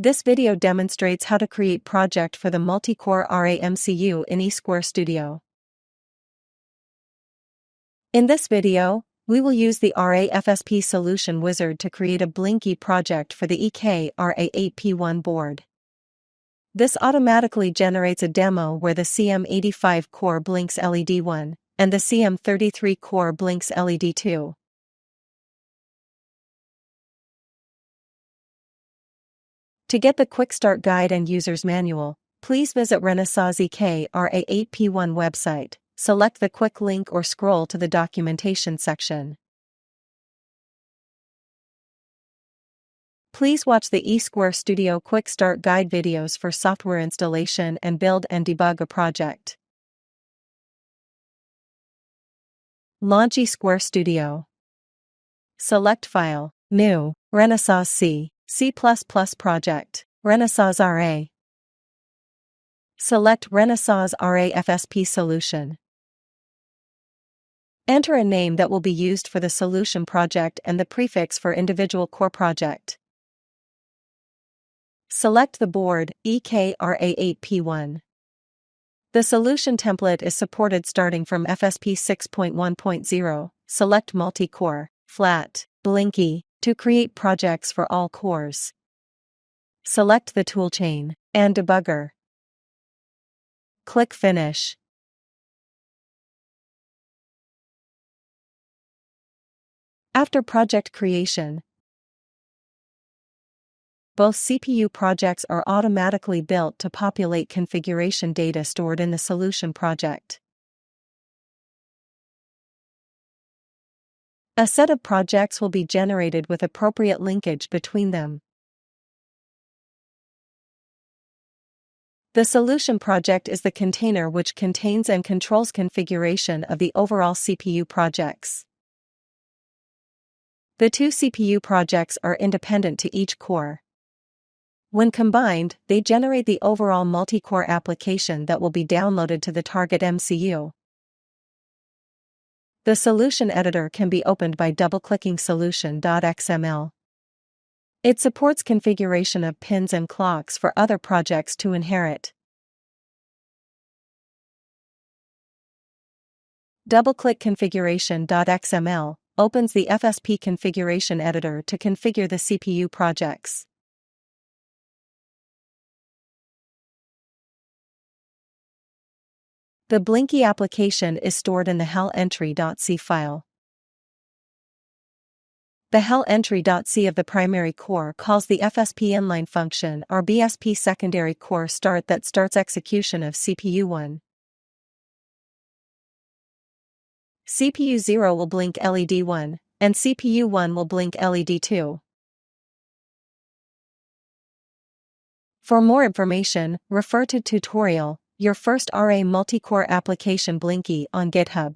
This video demonstrates how to create project for the Multicore RA MCU in eSquare Studio. In this video, we will use the RA FSP Solution Wizard to create a Blinky project for the EK RA8P1 board. This automatically generates a demo where the CM85 core blinks LED 1, and the CM33 core blinks LED 2. To get the Quick Start Guide and User's Manual, please visit Renesas EK RA8P1 website, select the quick link or scroll to the documentation section. Please watch the eSquare Studio Quick Start Guide videos for software installation and build and debug a project. Launch eSquare Studio. Select File, New, Renesas C++ Project, Renesas RA. Select Renesas RA FSP Solution. Enter a name that will be used for the solution project and the prefix for individual core project. Select the board, EK RA8P1. The solution template is supported starting from FSP 6.1.0. Select Multicore, Flat, Blinky, to create projects for all cores. Select the toolchain and debugger. Click Finish. After project creation, both CPU projects are automatically built to populate configuration data stored in the solution project. A set of projects will be generated with appropriate linkage between them. The solution project is the container which contains and controls configuration of the overall CPU projects. The two CPU projects are independent to each core. When combined, they generate the overall multi-core application that will be downloaded to the target MCU. The solution editor can be opened by double-clicking solution.xml. It supports configuration of pins and clocks for other projects to inherit. Double-click configuration.xml opens the FSP configuration editor to configure the CPU projects. The Blinky application is stored in the helentry.c file. The helentry.c of the primary core calls the FSP inline function or BSP secondary core start that starts execution of CPU 1. CPU 0 will blink LED 1, and CPU 1 will blink LED 2. For more information, refer to tutorial, Your First RA Multicore Application Blinky on GitHub.